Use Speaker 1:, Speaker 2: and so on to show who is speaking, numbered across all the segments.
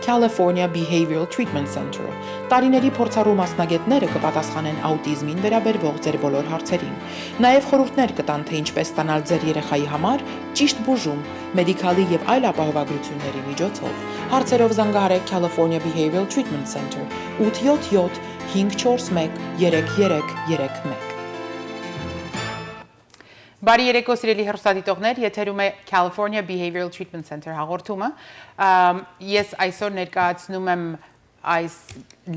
Speaker 1: California Behavioral Treatment Center-ը։ Տարիների փորձառու մասնագետները կպատասխանեն աուտիզմին վերաբերվող ձեր բոլոր հարցերին։ Նաև խորհուրդներ կտան, թե ինչպես ստանալ ձեր երեխայի համար ճիշտ բուժում, մեդիկալի եւ այլ ապահովագրությունների միջոցով։ Հարցերով զանգահարեք California Behavioral Treatment Center 877 541 3331։ Բարի երեկո սիրելի հեռուստադիտողներ, եթերում է California Behavioral Treatment Center հաղորդումը։ Ես այսօր ներկայացնում եմ այս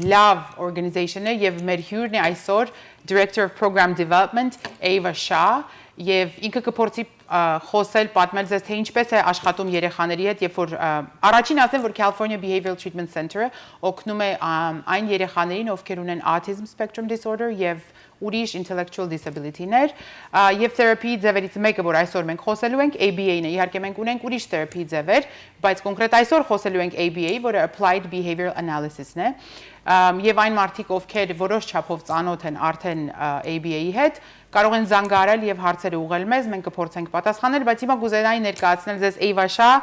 Speaker 1: լավ օրգանիզացիոնը եւ մեր հյուրն է այսօր Director of Program Development Ava Shah եւ ինքը կփորձի խոսել, պատմել ձեզ թե ինչպես է աշխատում երեխաների հետ, երբ որ առաջին ասեմ, որ California Behavioral Treatment Center-ը օգնում է այն երեխաներին, ովքեր ունեն autism spectrum disorder եւ ուրիշ intellectual disability-ներ եւ therapy ձևերից մեկը, որ այսօր մենք խոսելու ենք, ABA-ն է։ Իհարկե մենք ունենք ուրիշ therapy ձևեր, բայց կոնկրետ այսօր խոսելու ենք ABA, որը applied behavioral analysis-ն է։ Եվ այն մարդիկ, ովքեր որոշ չափով ծանոթ են արդեն ABA-ի հետ, կարող են զանգահարել եւ հարցերը ուղղել մեզ, մենք կփորձենք պատասխանել, բայց հիմա կուզենայի ներկայացնել ձեզ Ava Shah.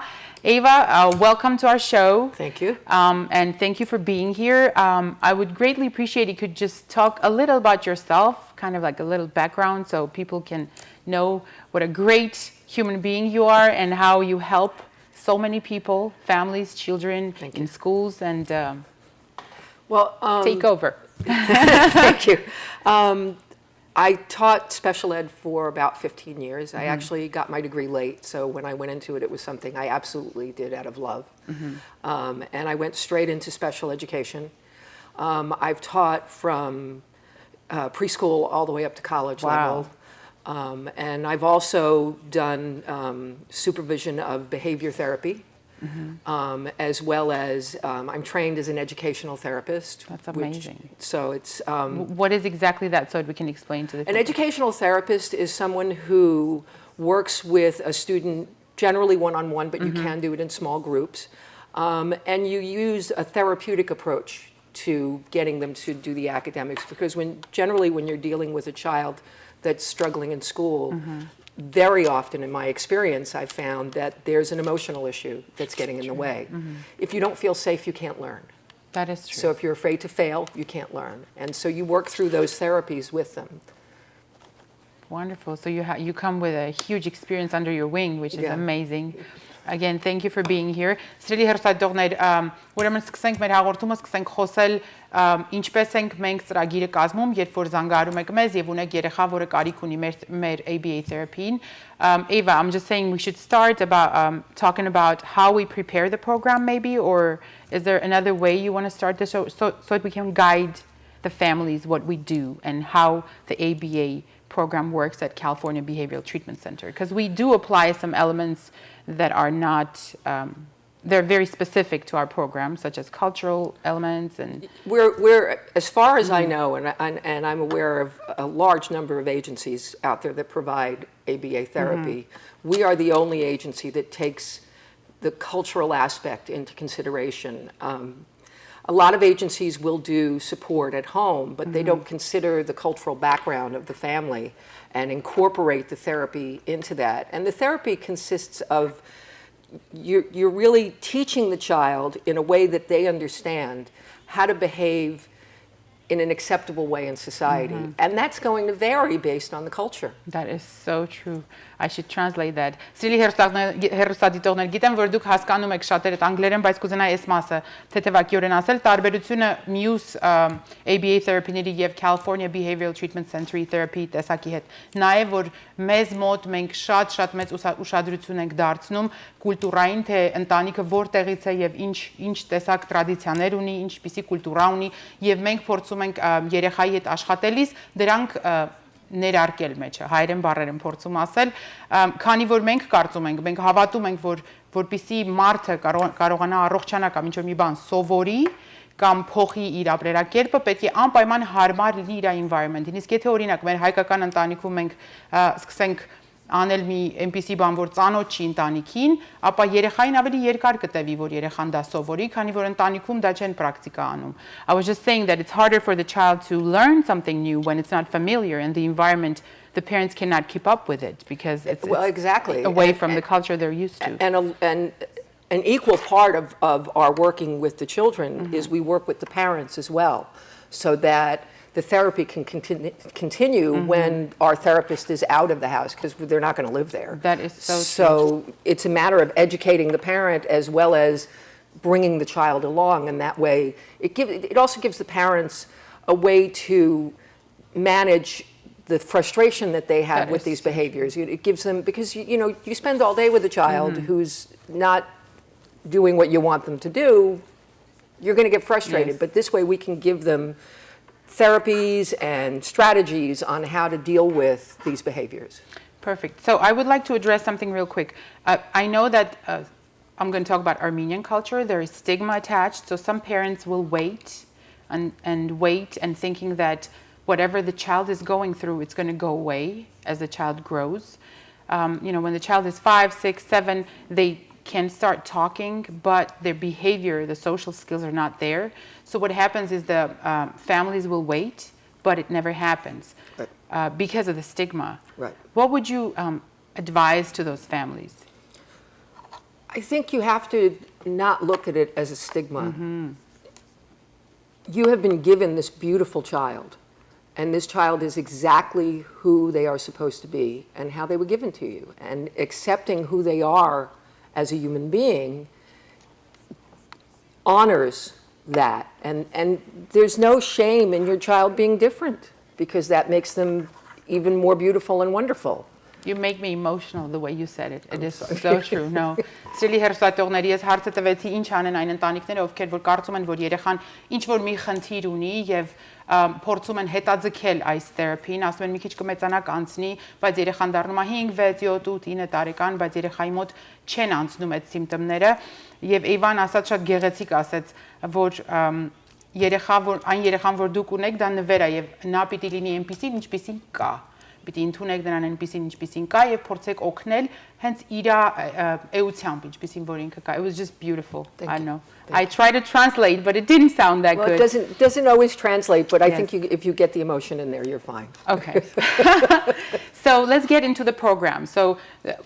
Speaker 1: Ava, welcome to our show.
Speaker 2: Thank you.
Speaker 1: And thank you for being here. I would greatly appreciate if you could just talk a little about yourself, kind of like a little background, so people can know what a great human being you are and how you help so many people, families, children in schools, and take over.
Speaker 2: Thank you. I taught special ed for about 15 years. Mm-hmm. I actually got my degree late, so when I went into it, it was something I absolutely did out of love. Mm-hmm. And I went straight into special education. I've taught from preschool all the way up to college level. And I've also done supervision of behavior therapy. Mm-hmm. As well as I'm trained as an educational therapist.
Speaker 1: That's amazing.
Speaker 2: So it's
Speaker 1: what is exactly that, so we can explain to the
Speaker 2: people? An educational therapist is someone who works with a student, generally one-on-one, but mm-hmm. you can do it in small groups, and you use a therapeutic approach to getting them to do the academics, because generally when you're dealing with a child that's struggling in school, mm-hmm. very often in my experience, I've found that there's an emotional issue that's getting in the way. Mm-hmm. If you don't feel safe, you can't learn.
Speaker 1: That is true.
Speaker 2: So if you're afraid to fail, you can't learn. And so you work through those therapies with them.
Speaker 1: Wonderful. So you come with a huge experience under your wing, which is amazing. Again, thank you for being here. Սիրելի հեռուստադիտողներ, ուրեմն սկսենք մեր հաղորդումը, սկսենք խոսել ինչպես ենք մենք ծրագիրը կազմում, երբ որ զանգահարում եք մեզ եւ ունեք երեխա, որը կարիք ունի մեր ABA therapy-ին. Ava, I'm just saying we should start about talking about how we prepare the program maybe, or is there another way you want to start this so that we can guide the families what we do and how the ABA program works at California Behavioral Treatment Center, because we do apply some elements that are not they're very specific to our program, such as cultural elements, and
Speaker 2: we're as far as I know, and I'm aware of a large number of agencies out there that provide ABA therapy. Mm-hmm. We are the only agency that takes the cultural aspect into consideration. A lot of agencies will do support at home, but mm-hmm. they don't consider the cultural background of the family and incorporate the therapy into that. And the therapy consists of you're really teaching the child in a way that they understand how to behave in an acceptable way in society. Mm-hmm. And that's going to vary based on the culture.
Speaker 1: That is so true. I should translate that. Սիրելի հեռուստադիտողներ, գիտեմ, որ դուք հասկանում եք շատերը անգլերեն, բայց կուզենայի այս մասը թեթևակիորեն ասել, տարբերությունը մյուս ABA therapy-ների եւ California Behavioral Treatment Center-ի therapy տեսակի հետ։ Նաեւ որ մեզ մոտ մենք շատ մեծ ուշադրություն ենք դարձնում կուլտուրային, թե ընտանիքը որտեղից է եւ ինչ տեսակ տրադիցիաներ ունի, ինչպիսի կուլտուրա ունի, եւ մենք փորձում ենք երեխայի հետ աշխատելիս դրանք ներարկել մեջը, հայերեն բառեր եմ փորձում ասել, քանի որ մենք կարծում ենք, մենք հավատում ենք, որպիսի մարդը կարողանա առողջանա կամ ինչ-որ մի բան սովորի կամ փոխի իր ապրելակերպը, պետք է անպայման հարմար լինի իր environment-ին։ Իսկ եթե օրինակ մեր հայկական ընտանիքում մենք սկսենք անել մի այնպիսի բան, որ ծանոթ չի ընտանիքին, ապա երեխային ավելի երկար կտևի, որ երեխան դա սովորի, քանի որ ընտանիքում դա չեն պրակտիկա անում. I was just saying that it's harder for the child to learn something new when it's not familiar and the environment, the parents cannot keep up with it because it's
Speaker 2: exactly
Speaker 1: away from the culture they're used to.
Speaker 2: And an equal part of our working with the children is we work with the parents as well, so that the therapy can continue when our therapist is out of the house, because they're not going to live there.
Speaker 1: That is so true.
Speaker 2: So it's a matter of educating the parent as well as bringing the child along, and that way it also gives the parents a way to manage the frustration that they have with these behaviors. It gives them, because you spend all day with a child who's not doing what you want them to do, you're going to get frustrated. But this way we can give them therapies and strategies on how to deal with these behaviors.
Speaker 1: Perfect. So I would like to address something real quick. I know that I'm going to talk about Armenian culture. There is stigma attached. So some parents will wait and wait, and thinking that whatever the child is going through, it's going to go away as the child grows. When the child is 5, 6, 7, they can start talking, but their behavior, the social skills are not there. So what happens is the families will wait, but it never happens because of the stigma.
Speaker 2: Right.
Speaker 1: What would you advise to those families?
Speaker 2: I think you have to not look at it as a stigma. You have been given this beautiful child, and this child is exactly who they are supposed to be and how they were given to you. And accepting who they are as a human being honors that. And there's no shame in your child being different, because that makes them even more beautiful and wonderful.
Speaker 1: You make me emotional the way you said it. It is so true. No. Սիրելի հեռուստատողների, ես հարցը տվեցի ինչ անեն այն ընտանիքները, ովքեր որ կարծում են, որ երեխան ինչ որ մի խնդիր ունի եւ փորձում են հետաձգել այս թերապին, ասում են մի քիչ կմեծանա կանցնի, բայց երեխան դառնում է 5, 6, 7, 8, 9 տարեկան, բայց երեխայի մոտ չեն անցնում այդ սիմպտոմները, եւ Իվան ասաց շատ գեղեցիկ ասաց, որ այն երեխան, որ դուք ունեք, դա նվեր է եւ նա պիտի լինի այնպեսին, ինչպեսին կա։ Պիտի ընդունեք նրան այնպեսին, ինչպեսին կա, եւ փորձեք օգնել հենց իր էությամբ, ինչպեսին որ ինքը կա. It was just beautiful. I know. I tried to translate, but it didn't sound that good.
Speaker 2: It doesn't always translate, but I think if you get the emotion in there, you're fine.
Speaker 1: Okay. So let's get into the program. So,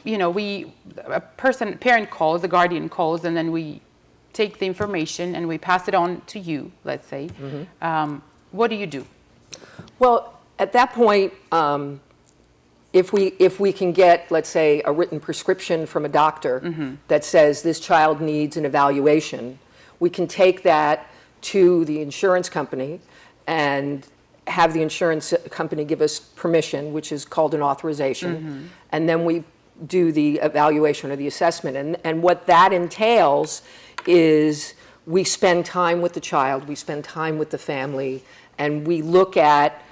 Speaker 1: parent calls, the guardian calls, and then we take the information and we pass it on to you, let's say. What do you do?
Speaker 2: Well, at that point, if we can get, let's say, a written prescription from a doctor that says this child needs an evaluation, we can take that to the insurance company and have the insurance company give us permission, which is called an authorization, and then we do the evaluation or the assessment. And what that entails is we spend time with the child, we spend time with the family, and we look at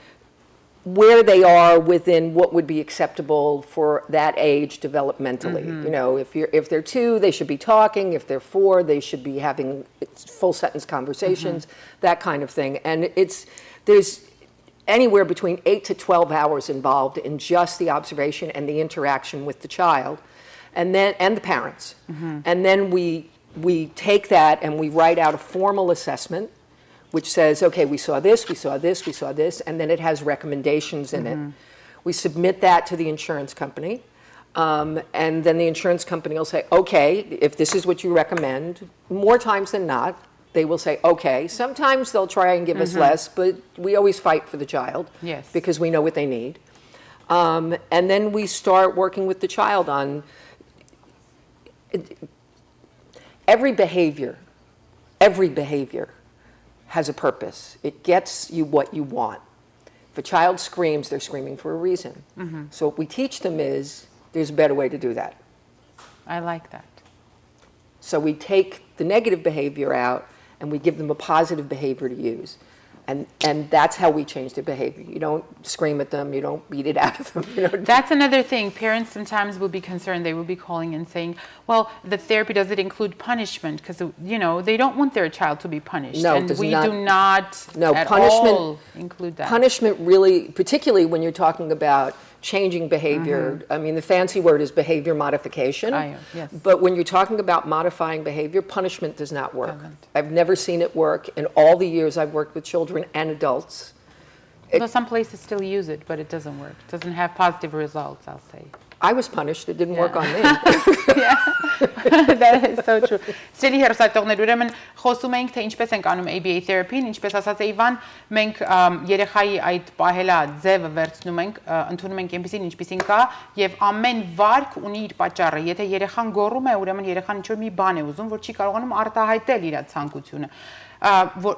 Speaker 2: where they are within what would be acceptable for that age developmentally. If they're 2, they should be talking. If they're 4, they should be having full sentence conversations, that kind of thing. And there's anywhere between 8 to 12 hours involved in just the observation and the interaction with the child, and the parents. And then we take that and we write out a formal assessment, which says, okay, we saw this, we saw this, we saw this, and then it has recommendations in it. We submit that to the insurance company, and then the insurance company will say, okay, if this is what you recommend, more times than not, they will say, okay. Sometimes they'll try and give us less, but we always fight for the child, because we know what they need. And then we start working with the child on every behavior has a purpose. It gets you what you want. If a child screams, they're screaming for a reason. So what we teach them is there's a better way to do that.
Speaker 1: I like that.
Speaker 2: So we take the negative behavior out and we give them a positive behavior to use. And that's how we change their behavior. You don't scream at them, you don't beat it out of them.
Speaker 1: That's another thing. Parents sometimes will be concerned. They will be calling and saying, well, the therapy, does it include punishment? Because, they don't want their child to be punished.
Speaker 2: No,
Speaker 1: and we do not at
Speaker 2: punishment,
Speaker 1: all include that.
Speaker 2: Punishment really, particularly when you're talking about changing behavior, I mean, the fancy word is behavior modification.
Speaker 1: Yes.
Speaker 2: But when you're talking about modifying behavior, punishment does not work. I've never seen it work in all the years I've worked with children and adults.
Speaker 1: Although some places still use it, but it doesn't work. It doesn't have positive results, I'll say.
Speaker 2: I was punished. It didn't work on me.
Speaker 1: Yeah. That is so true. Սիրելի հեռուստատողներ, ուրեմն խոսում ենք, թե ինչպես ենք անում ABA therapy-ն, ինչպես ասաց Իվան, մենք երեխայի այդ պահելա ձևը վերցնում ենք, ընդունում ենք այնպեսին, ինչպեսին կա, եւ ամեն վարք ունի իր պատճառը։ Եթե երեխան գոռում է, ուրեմն երեխան ինչ-որ մի բան է ուզում, որ չի կարողանում արտահայտել իր ցանկությունը։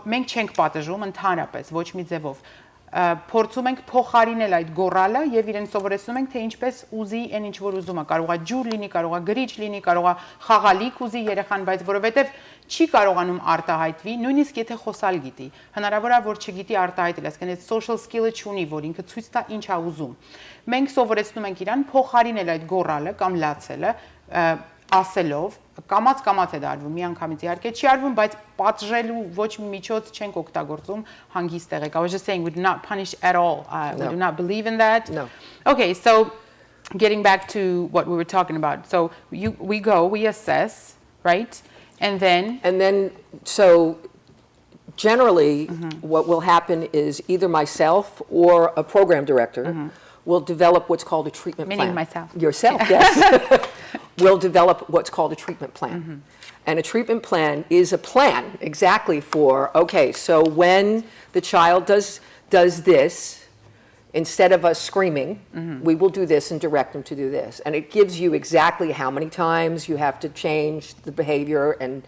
Speaker 1: Մենք չենք պատժում ընդհանրապես, ոչ մի ձևով։ Փորձում ենք փոխարինել այդ գոռալը եւ իրեն սովորեցնում ենք թե ինչպես ուզի այն ինչ որ ուզում է, կարող է ջուր լինի, կարող է գրիչ լինի, կարող է խաղալիք ուզի երեխան, բայց որովհետեւ չի կարողանում արտահայտվի, նույնիսկ եթե խոսալ գիտի, հնարավոր է որ չգիտի արտահայտել, այսինքն այդ social skill-ը չունի, որ ինքը ցույց տա ինչ է ուզում։ Մենք սովորեցնում ենք իրան փոխարինել այդ գոռալը կամ լացելը ասելով, կամած է դարվում, միանգամից իհարկե չի արվում, բայց պատժելու ոչ մի միջոց չենք օգտագործում հանգիստ եղեք. I was just saying we do not punish at all. We do not believe in that.
Speaker 2: No.
Speaker 1: Okay, so getting back to what we were talking about. So we assess, right? And then
Speaker 2: so generally what will happen is either myself or a program director will develop what's called a treatment plan.
Speaker 1: Meaning myself.
Speaker 2: Yourself, yes. Will develop what's called a treatment plan. And a treatment plan is a plan exactly for, okay, so when the child does this, instead of us screaming, we will do this and direct them to do this. And it gives you exactly how many times you have to change the behavior. And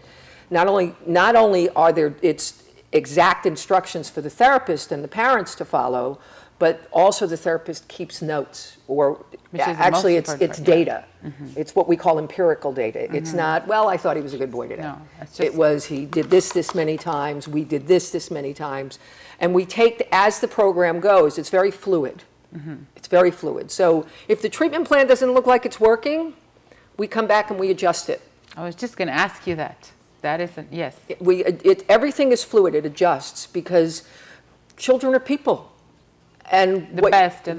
Speaker 2: not only are there it's exact instructions for the therapist and the parents to follow, but also the therapist keeps notes, or actually it's data. It's what we call empirical data. It's not, well, I thought he was a good boy today.
Speaker 1: No, it's just,
Speaker 2: it was, he did this many times, we did this many times. And we take, as the program goes, it's very fluid. It's very fluid. So if the treatment plan doesn't look like it's working, we come back and we adjust it.
Speaker 1: I was just going to ask you that. That isn't, yes.
Speaker 2: Everything is fluid, it adjusts, because children are people. And
Speaker 1: the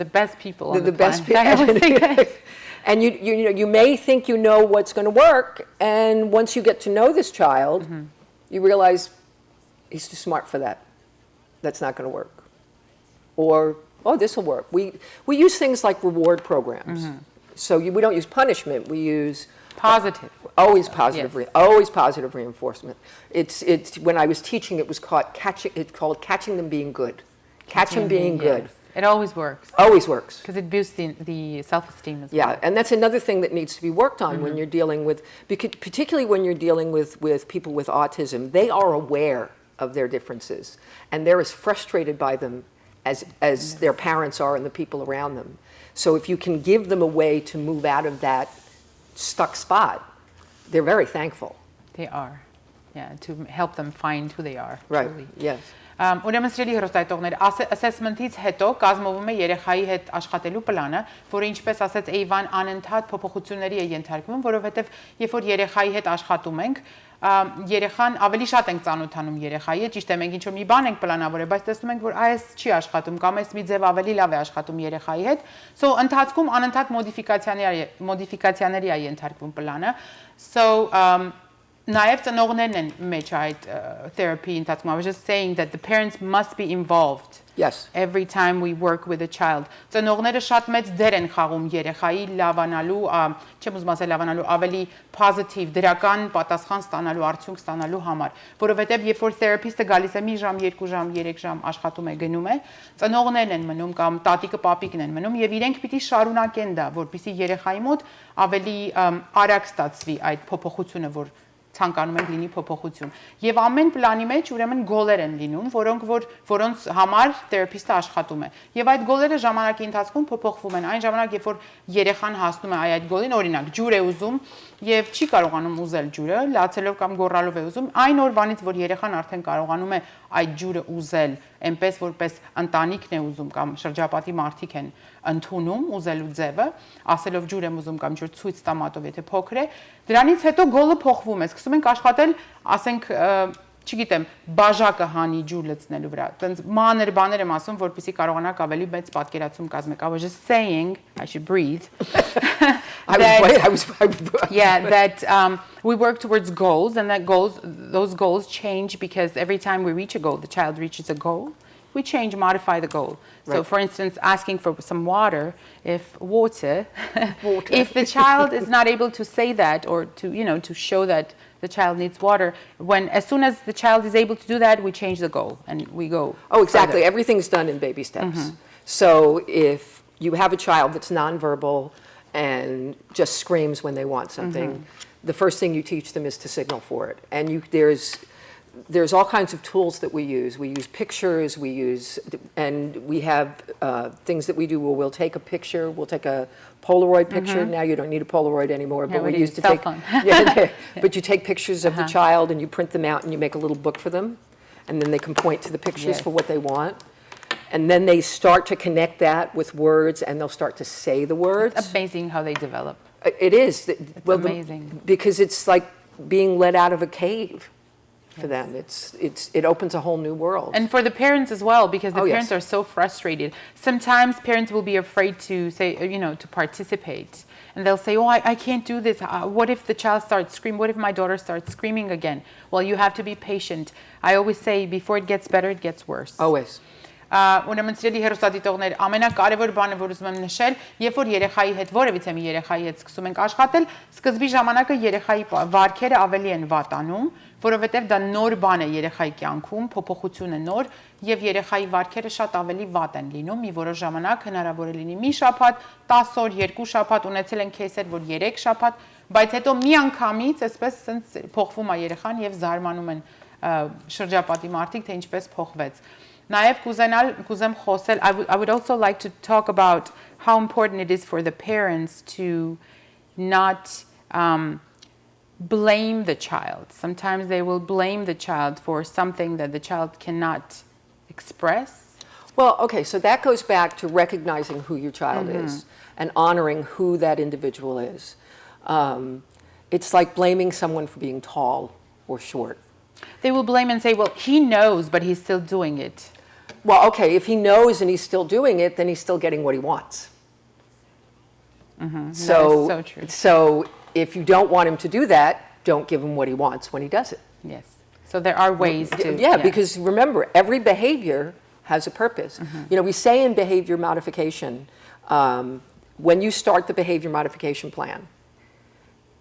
Speaker 1: best people on the
Speaker 2: best
Speaker 1: planet.
Speaker 2: And you may think you know what's going to work, and once you get to know this child, you realize he's too smart for that. That's not going to work. Or, oh, this will work. We use things like reward programs. So we don't use punishment. We use
Speaker 1: positive.
Speaker 2: Always positive.
Speaker 1: Yes.
Speaker 2: Always positive reinforcement. It's when I was teaching, it was called catching them being good. Catch them being good.
Speaker 1: It always works.
Speaker 2: Always works.
Speaker 1: Because it boosts the self-esteem as well.
Speaker 2: Yeah, and that's another thing that needs to be worked on when you're dealing with, particularly when you're dealing with people with autism. They are aware of their differences, and they're as frustrated by them as their parents are and the people around them. So if you can give them a way to move out of that stuck spot, they're very thankful.
Speaker 1: They are. Yeah, to help them find who they are.
Speaker 2: Right,
Speaker 1: truly.
Speaker 2: yes.
Speaker 1: Ուրեմն սիրելի հեռուստայտողներ, assessment-ից հետո կազմվում է երեխայի հետ աշխատելու պլանը, որը ինչպես ասաց Էйվան, անընդհատ փոփոխությունների է ենթարկվում, որովհետև երբ որ երեխայի հետ աշխատում ենք, երեխան ավելի շատ ենք ծանոթանում երեխայի հետ, ճիշտ է, մենք ինչ-որ մի բան ենք պլանավորել, բայց տեսնում ենք, որ այս չի աշխատում կամ այս մի ձև ավելի լավ է աշխատում երեխայի հետ, so ընթացքում անընդհատ մոդիֆիկացիաների է ենթարկվում պլանը, so Նաև ծնողներն են մեջ այդ therapy ընթացքում. I was just saying that the parents must be involved.
Speaker 2: Yes.
Speaker 1: Every time we work with a child. Ծնողները շատ մեծ դեր են խաղում երեխայի լավանալու, չեմ ուզում ասել լավանալու, ավելի positive, դրական պատասխան ստանալու, արդյունք ստանալու համար, որովհետև երբ որ therapist-ը գալիս է մի ժամ, 2 ժամ, 3 ժամ աշխատում է, գնում է, ծնողներն են մնում կամ տատիկը, պապիկն են մնում եւ իրենք պիտի շարունակեն դա, որպեսզի երեխայի մոտ ավելի արագ ստացվի այդ փոփոխությունը, որ ցանկանում ենք լինի փոփոխություն։ Եվ ամեն պլանի մեջ ուրեմն գոլեր են լինում, որոնց համար թերապիստը աշխատում է։ Եվ այդ գոլերը ժամանակի ընթացքում փոփոխվում են։ Այն ժամանակ, երբ որ երեխան հասնում է այդ գոլին, օրինակ, ջուր է ուզում եւ չի կարողանում ուզել ջուրը, լացելով կամ գոռալով է ուզում, այն օրվանից, որ երեխան արդեն կարողանում է այդ ջուրը ուզել, այնպես որպես ընտանիքն է ուզում կամ շրջապատի մարդիկ են ընդունում ուզելու ձևը, ասելով ջուր եմ ուզում կամ ջուր ցույց տա մատով, եթե փոքր է, դրանից հետո գոլը փոխվում է, սկսում ենք աշխատել, ասենք, չգիտեմ, բաժակը հանի ջուր լցնելու վրա։ Տենց մանր բաներ եմ ասում, որպեսզի կարողանաք ավելի մեծ պատկերացում կազմեք։ I was just saying, I should breathe. That we work towards goals, and those goals change because every time we reach a goal, the child reaches a goal. we change, modify the goal. So
Speaker 2: Right.
Speaker 1: for instance, asking for some water, if if the child is not able to say that or to show that the child needs water, as soon as the child is able to do that, we change the goal and we go.
Speaker 2: Oh, exactly.
Speaker 1: further.
Speaker 2: Everything's done in baby steps. So if you have a child that's nonverbal and just screams when they want something, the first thing you teach them is to signal for it. And there's all kinds of tools that we use. We use pictures, and we have things that we do where we'll take a picture, we'll take a Polaroid picture. Now you don't need a Polaroid anymore, but we used to take, but you take pictures of the child and you print them out and you make a little book for them. And then they can point to the pictures for what they want. And then they start to connect that with words and they'll start to say the words.
Speaker 1: It's amazing how they develop.
Speaker 2: It is.
Speaker 1: Amazing.
Speaker 2: Because it's like being let out of a cave. For them, it opens a whole new world.
Speaker 1: And for the parents as well, because the parents
Speaker 2: yes.
Speaker 1: are so frustrated. Sometimes parents will be afraid to say, to participate. And they'll say, oh, I can't do this. What if the child starts screaming? What if my daughter starts screaming again? Well, you have to be patient. I always say, before it gets better, it gets worse.
Speaker 2: Always.
Speaker 1: Ուրեմն սիրելի հեռուստադիտողներ, ամենակարևոր բանը, որ ուզում եմ նշել, երբ որ երեխայի հետ որևիցե մի երեխայի հետ սկսում ենք աշխատել, սկզբի ժամանակը երեխայի վարքերը ավելի են վատանում, որովհետև դա նոր բան է երեխայի կյանքում, փոփոխություն է նոր, եւ երեխայի վարքերը շատ ավելի վատ են լինում, մի որոշ ժամանակ հնարավոր է լինի մի շաբաթ, 10 օր, 2 շաբաթ, ունեցել են քեյսեր, որ 3 շաբաթ, բայց հետո մի անգամից այսպես sense փոխվում է երեխան եւ զարմանում են շրջապատի մարդիկ, թե ինչպես փոխվեց. I would also like to talk about how important it is for the parents to not blame the child. Sometimes they will blame the child for something that the child cannot express.
Speaker 2: Well, okay, so that goes back to recognizing who your child is and honoring who that individual is. It's like blaming someone for being tall or short.
Speaker 1: They will blame and say, well, he knows, but he's still doing it.
Speaker 2: Well, okay, if he knows and he's still doing it, then he's still getting what he wants.
Speaker 1: That is so true.
Speaker 2: So if you don't want him to do that, don't give him what he wants when he does it.
Speaker 1: Yes. So there are ways to...
Speaker 2: Yeah, because remember, every behavior has a purpose. We say in behavior modification, when you start the behavior modification plan,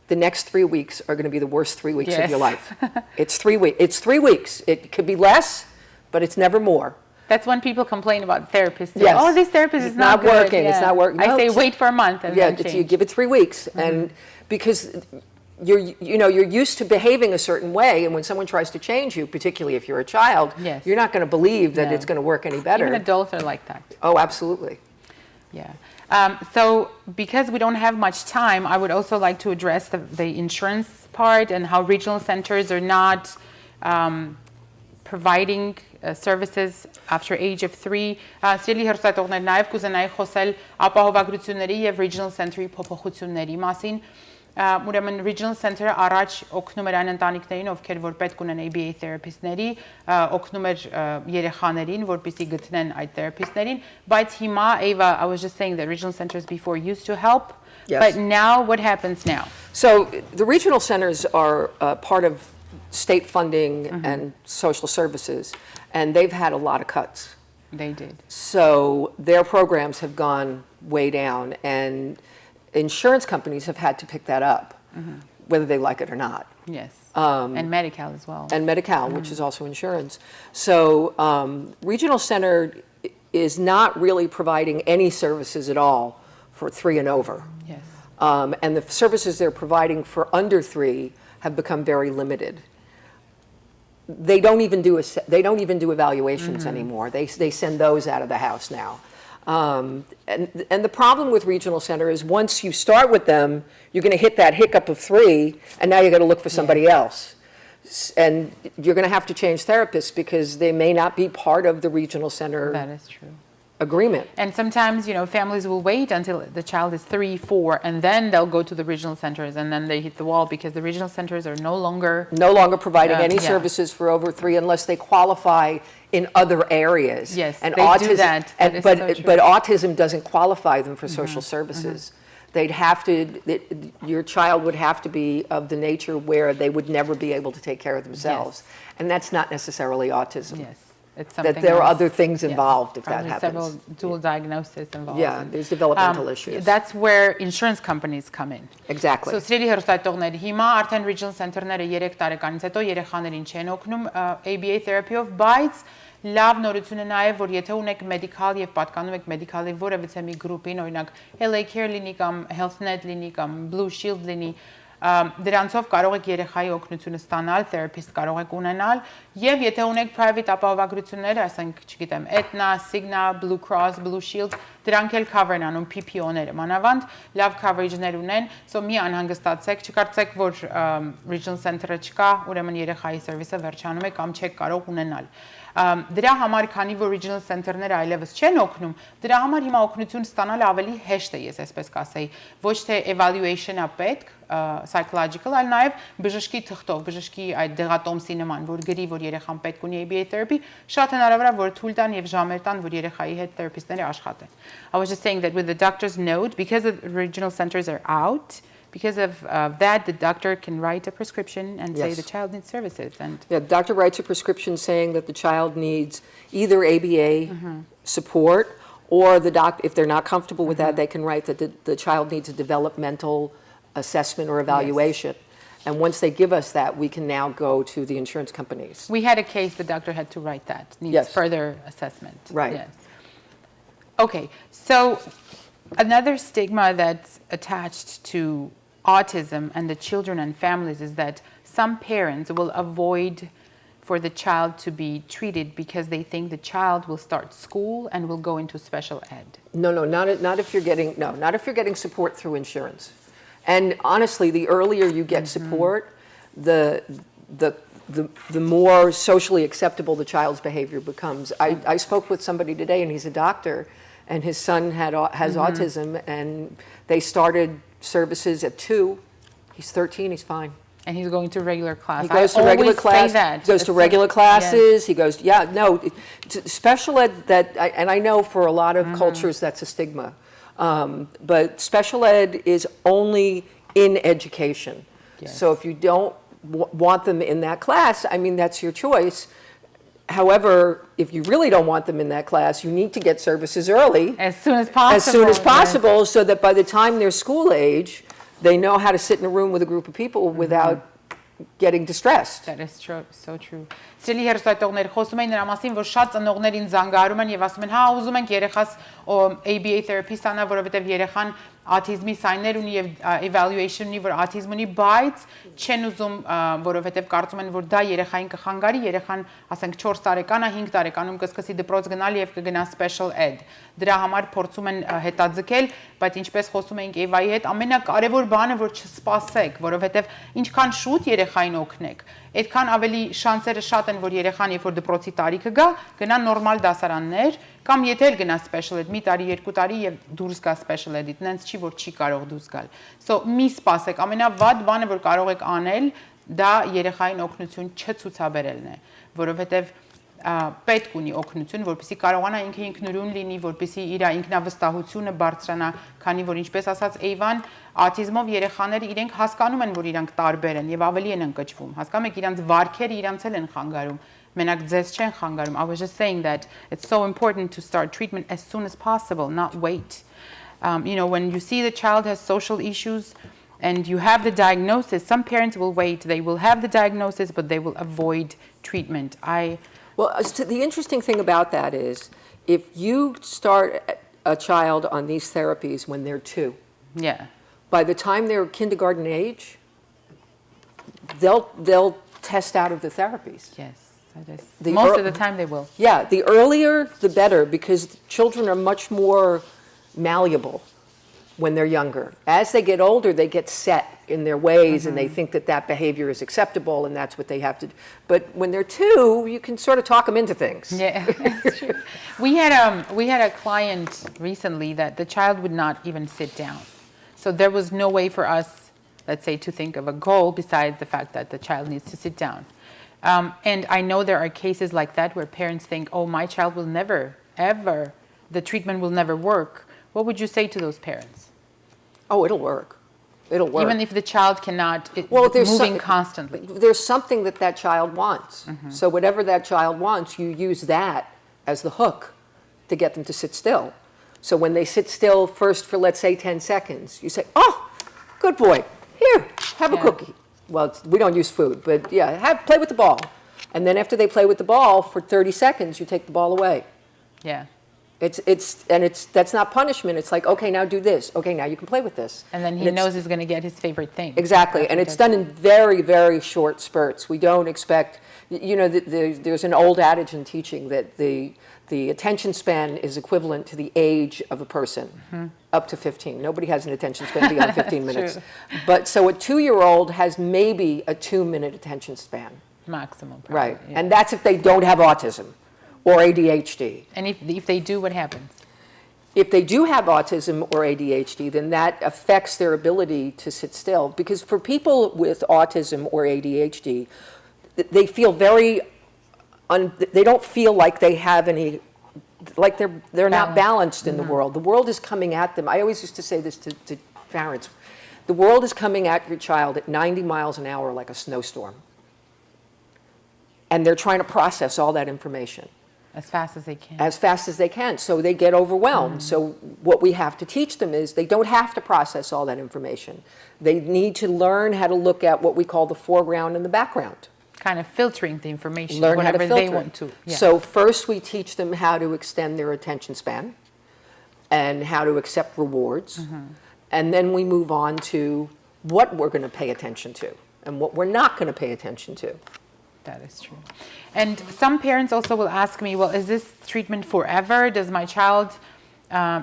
Speaker 2: the next 3 weeks are going to be the worst 3 weeks of your life. It's 3 weeks. It's 3 weeks. It could be less, but it's never more.
Speaker 1: That's when people complain about therapists.
Speaker 2: Yes.
Speaker 1: Oh, this therapist is not
Speaker 2: working.
Speaker 1: Yeah.
Speaker 2: It's not working.
Speaker 1: I say wait for a month and then change.
Speaker 2: You give it 3 weeks, and because you're used to behaving a certain way, and when someone tries to change you, particularly if you're a child, you're not going to believe that it's going to work any better.
Speaker 1: Even adults are like that.
Speaker 2: Oh, absolutely.
Speaker 1: Yeah. So because we don't have much time, I would also like to address the insurance part and how regional centers are not providing services after age of 3. Սիրելի հեռուստատողներ, նաև կուզենայի խոսել ապահովագրությունների եւ regional center-ի փոփոխությունների մասին. Ուրեմն regional center-ը առաջ օգնում էր այն ընտանիքներին, ովքեր որ պետք ունեն ABA therapist-ների, օգնում էր երեխաներին, որպեսզի գտնեն այդ therapist-ներին, բայց հիմա Ava, I was just saying that regional centers before used to help, but now what happens now?
Speaker 2: So the regional centers are part of state funding and social services, and they've had a lot of cuts.
Speaker 1: They did.
Speaker 2: So their programs have gone way down, and insurance companies have had to pick that up, whether they like it or not.
Speaker 1: Yes, and Medi-Cal as well.
Speaker 2: And Medi-Cal, which is also insurance. So regional center is not really providing any services at all for 3 and over.
Speaker 1: Yes.
Speaker 2: And the services they're providing for under 3 have become very limited. They don't even do evaluations anymore. They send those out of the house now. And the problem with regional center is once you start with them, you're going to hit that hiccup of 3, and now you're going to look for somebody else. And you're going to have to change therapists because they may not be part of the regional center.
Speaker 1: That is true.
Speaker 2: Agreement.
Speaker 1: And sometimes, families will wait until the child is 3, 4, and then they'll go to the regional centers, and then they hit the wall because the regional centers are no longer
Speaker 2: providing any services for over 3 unless they qualify in other areas.
Speaker 1: Yes,
Speaker 2: and
Speaker 1: they do that.
Speaker 2: But autism doesn't qualify them for social services. They'd have to. Your child would have to be of the nature where they would never be able to take care of themselves, and that's not necessarily autism.
Speaker 1: Yes. it's something
Speaker 2: that there are
Speaker 1: else.
Speaker 2: other things involved if that
Speaker 1: Probably
Speaker 2: happens.
Speaker 1: several dual diagnosis involved.
Speaker 2: Yeah, there's developmental issues.
Speaker 1: That's where insurance companies come in.
Speaker 2: Exactly.
Speaker 1: So սիրելի հեռուստատողներ, հիմա արդեն regional center-ները 3 տարեկանից հետո երեխաներին չեն օգնում ABA therapy-ով, բայց լավ նորությունը նաև որ եթե ունեք medical եւ պատկանում եք medical-ի որևիցե մի գրուպին, օրինակ LA Care լինի կամ HealthNet լինի կամ Blue Shield լինի, դրանցով կարող եք երեխայի օգնությունը ստանալ, therapist կարող եք ունենալ, եւ եթե ունեք private ապահովագրություններ, ասենք, չգիտեմ, Aetna, Cigna, Blue Cross, Blue Shield, դրանք էլ cover են անում PPO-ները, մանավանդ լավ coverage-ներ ունեն, so մի անհանգստացեք, չկարծեք, որ regional center-ը չկա, ուրեմն երեխայի service-ը վերջանում է կամ չեք կարող ունենալ։ Դրա համար, քանի որ regional center-ները այլևս չեն օգնում, դրա համար հիմա օգնություն ստանալը ավելի հեշտ է, ես այսպես կասեի, ոչ թե evaluation-ը պետք, psychological, այլ նաև բժշկի թղթով, բժշկի այդ դեղատոմսի նման, որ գրի, որ երեխան պետք ունի ABA therapy, շատ հնարավոր է, որ թույլ տան եւ ժամեր տան, որ երեխայի հետ therapist-ները աշխատեն։ I was just saying that with the doctor's note, because the regional centers are out, because of that, the doctor can write a prescription and say the child needs services. And
Speaker 2: yeah, the doctor writes a prescription saying that the child needs either ABA support or if they're not comfortable with that, they can write that the child needs a developmental assessment or evaluation. And once they give us that, we can now go to the insurance companies.
Speaker 1: We had a case the doctor had to write that, needs further assessment.
Speaker 2: Right.
Speaker 1: Yes. Okay, so another stigma that's attached to autism and the children and families is that some parents will avoid for the child to be treated because they think the child will start school and will go into special ed.
Speaker 2: No, not if you're getting support through insurance. And honestly, the earlier you get support, the more socially acceptable the child's behavior becomes. I spoke with somebody today, and he's a doctor, and his son has autism, and they started services at 2. He's 13, he's fine.
Speaker 1: And he's going to regular class.
Speaker 2: He goes to regular class. Goes to regular classes. He goes, special ed. And I know for a lot of cultures that's a stigma, but special ed is only in education. Yes. So if you don't want them in that class, I mean that's your choice. However, if you really don't want them in that class, you need to get services early.
Speaker 1: As soon as possible.
Speaker 2: As soon as possible, so that by the time they're school age, they know how to sit in a room with a group of people without getting distressed.
Speaker 1: That is true, so true. Սիրելի հեռուստատողներ, խոսում էին նրա մասին, որ շատ ծնողներ ինձ զանգարում են եւ ասում են, հա, ուզում ենք երեխաս ABA therapy ստանա, որովհետեւ երեխան autism-ի sign-ներ ունի եւ evaluation ունի, որ autism ունի, բայց չեն ուզում, որովհետեւ կարծում են, որ դա երեխային կխանգարի, երեխան, ասենք 4 տարեկան է, 5 տարեկանում կսկսի դպրոց գնալ եւ կգնա special ed։ Դրա համար փորձում են հետաձգել, բայց ինչպես խոսում էինք Էվայի հետ, ամենակարևոր բանը, որ չսպասեք, որովհետեւ ինչքան շուտ երեխային օգնեք, այդքան ավելի շանսերը շատ են, որ երեխան երբ որ դպրոցի տարիքը գա, գնա նորմալ դասարաններ, կամ եթե էլ գնա special ed, մի տարի, 2 տարի եւ դուրս գա special ed-ից, նենց չի որ չի կարող դուրս գալ։ So մի սպասեք, ամենավատ բանը, որ կարող եք անել, դա երեխային օգնություն չցուցաբերելն է, որովհետեւ պետք ունի օգնություն, որպեսզի կարողանա ինքը ինքնուրույն լինի, որպեսզի իր ինքնավստահությունը բարձրանա, քանի որ ինչպես ասաց Էվան, autism-ով երեխաները իրենք հասկանում են, որ իրանք տարբեր են եւ ավելի են ընկճվում։ Հասկանում եք, իրանք վարքերը իրանք էլ են խանգարում։ Մենակ ձեզ չեն խանգարում։ I was just saying that it's so important to start treatment as soon as possible, not wait. When you see the child has social issues and you have the diagnosis, some parents will wait. They will have the diagnosis, but they will avoid treatment.
Speaker 2: Well, the interesting thing about that is if you start a child on these therapies when they're 2, by the time they're kindergarten age, they'll test out of the therapies.
Speaker 1: Yes, that is. Most of the time they will.
Speaker 2: Yeah, the earlier the better, because children are much more malleable when they're younger. As they get older, they get set in their ways and they think that behavior is acceptable and that's what they have to do. But when they're 2, you can sort of talk them into things.
Speaker 1: Yeah, that's true. We had a client recently that the child would not even sit down. So there was no way for us, let's say, to think of a goal besides the fact that the child needs to sit down. And I know there are cases like that where parents think, oh, my child will never, ever, the treatment will never work. What would you say to those parents?
Speaker 2: Oh, it'll work. It'll work.
Speaker 1: Even if the child cannot,
Speaker 2: there's
Speaker 1: moving constantly.
Speaker 2: There's something that child wants. So whatever that child wants, you use that as the hook to get them to sit still. So when they sit still first for, let's say, 10 seconds, you say, oh, good boy, here, have a cookie. Well, we don't use food, but yeah, play with the ball. And then after they play with the ball for 30 seconds, you take the ball away.
Speaker 1: Yeah.
Speaker 2: That's not punishment. It's like, okay, now do this. Okay, now you can play with this.
Speaker 1: And then he knows he's going to get his favorite thing.
Speaker 2: Exactly. And it's done in very, very short spurts. We don't expect, there's an old adage in teaching that the attention span is equivalent to the age of a person, up to 15. Nobody has an attention span beyond 15 minutes.
Speaker 1: True.
Speaker 2: But so a 2-year-old has maybe a 2-minute attention span.
Speaker 1: Maximum. Probably,
Speaker 2: right.
Speaker 1: Yeah.
Speaker 2: And that's if they don't have autism or ADHD.
Speaker 1: And if they do, what happens?
Speaker 2: If they do have autism or ADHD, then that affects their ability to sit still. Because for people with autism or ADHD, they feel they don't feel like they have any, like they're not balanced in the world. The world is coming at them. I always used to say this to parents. The world is coming at your child at 90 miles an hour like a snowstorm. And they're trying to process all that information.
Speaker 1: As fast as they can.
Speaker 2: As fast as they can. So they get overwhelmed. So what we have to teach them is they don't have to process all that information. They need to learn how to look at what we call the foreground and the background.
Speaker 1: Kind of filtering the information,
Speaker 2: Learn how to
Speaker 1: whatever
Speaker 2: filter
Speaker 1: they want to. Yeah.
Speaker 2: So first we teach them how to extend their attention span and how to accept rewards. And then we move on to what we're going to pay attention to and what we're not going to pay attention to.
Speaker 1: That is true. And some parents also will ask me, well, is this treatment forever? Does my child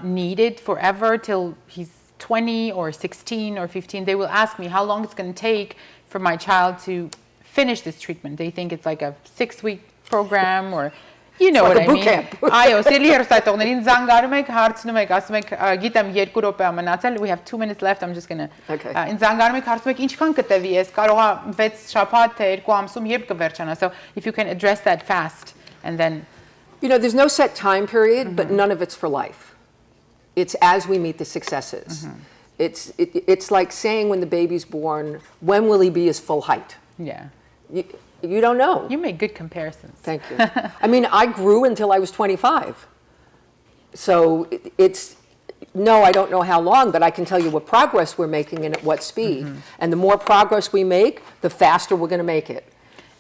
Speaker 1: need it forever till he's 20 or 16 or 15? They will ask me how long it's going to take for my child to finish this treatment. They think it's like a 6-week program or you know what I mean. Այո, սիրելի հեռուստատողներին զանգարում եք, հարցնում եք, ասում եք, գիտեմ 2 րոպե է մնացել, we have 2 minutes left, I'm just going to ինձ զանգարում եք, հարցում եք, ինչքան կտևի ես, կարող է 6 շաբաթ թե 2 ամսում երբ կվերջանա. So if you can address that fast and then
Speaker 2: there's no set time period, but none of it's for life. It's as we meet the successes. It's like saying when the baby's born, when will he be his full height?
Speaker 1: Yeah.
Speaker 2: You don't know.
Speaker 1: You make good comparisons.
Speaker 2: Thank you. I mean, I grew until I was 25. So I don't know how long, but I can tell you what progress we're making and at what speed. And the more progress we make, the faster we're going to make it.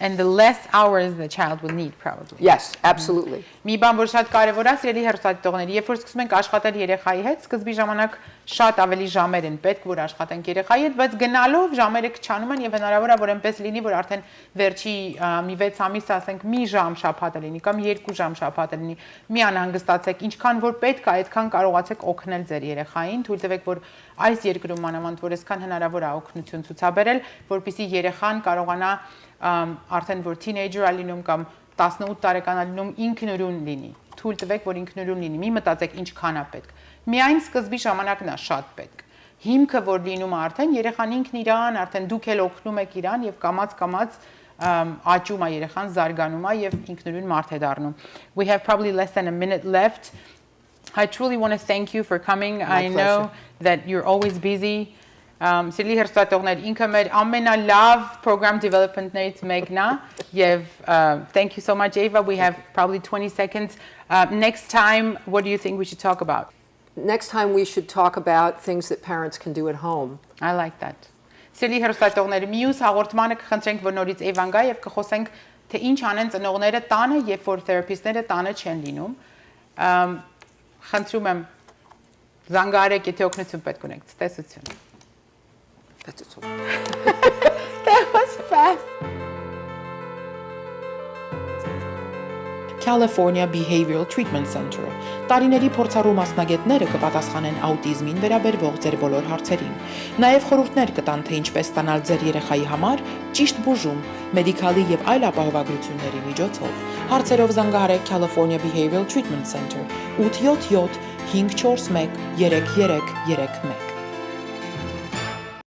Speaker 1: And the less hours the child will need, probably.
Speaker 2: Yes, absolutely.
Speaker 1: Մի բան որ շատ կարևոր է, սիրելի հեռուստադիտողներ, երբ որ սկսում ենք աշխատել երեխայի հետ, սկզբի ժամանակ շատ ավելի ժամեր են պետք, որ աշխատենք երեխայի հետ, բայց գնալով ժամերը քչանում են եւ հնարավոր է որ այնպես լինի, որ արդեն վերջի մի 6 ամիս ասենք մի ժամ շաբաթը լինի կամ 2 ժամ շաբաթը լինի, մի անհանգստացեք, ինչքան որ պետք է, այդքան կարողացեք օգնել ձեր երեխային, թույլ տվեք որ այս երկրում մանավանդ որ այսքան հնարավոր է օգնություն ցուցաբերել, որպեսզի երեխան կարողանա արդեն որ teenager ալինում կամ 18 տարեկան ալինում ինքնուրույն լինի, թույլ տվեք որ ինքնուրույն լինի, մի մտածեք ինչքան է պետք, միայն սկզբի ժամանակն է շատ պետք, հիմքը որ լինում է արդեն երեխան ինքն իրան, արդեն դուք էլ օգնում եք իրան եւ կամած աճում է երեխան, զարգանում է եւ ինքնուրույն մարդ է դառնում. We have probably less than a minute left. I truly want to thank you for coming. I know that you're always busy. Սիրելի հեռուստատողներ, ինքը մեր ամենալավ program development-ներից մեկն է եւ thank you so much Ava. We have probably 20 seconds. Next time, what do you think we should talk about?
Speaker 2: Next time we should talk about things that parents can do at home.
Speaker 1: I like that. Սիրելի հեռուստատողներ, մյուս հաղորդմանը կխնդրենք որ նորից Էվան գա եւ կխոսենք թե ինչ անեն ծնողները տանը, երբ որ թերապիստները տանը չեն լինում. Խնդրում եմ զանգարեք, եթե օգնություն պետք ունեք. Ցտեսություն.
Speaker 2: That's all.
Speaker 1: That was fast. California Behavioral Treatment Center. Տարիների փորձառու մասնագետները կպատասխանեն աուտիզմին վերաբերող ձեր բոլոր հարցերին։ Նաև խորհուրդներ կտան, թե ինչպես ստանալ ձեր երեխայի համար ճիշտ բուժում, մեդիկալի եւ այլ ապահովագրությունների միջոցով։ Հարցերով զանգահարեք California Behavioral Treatment Center 877 541 3331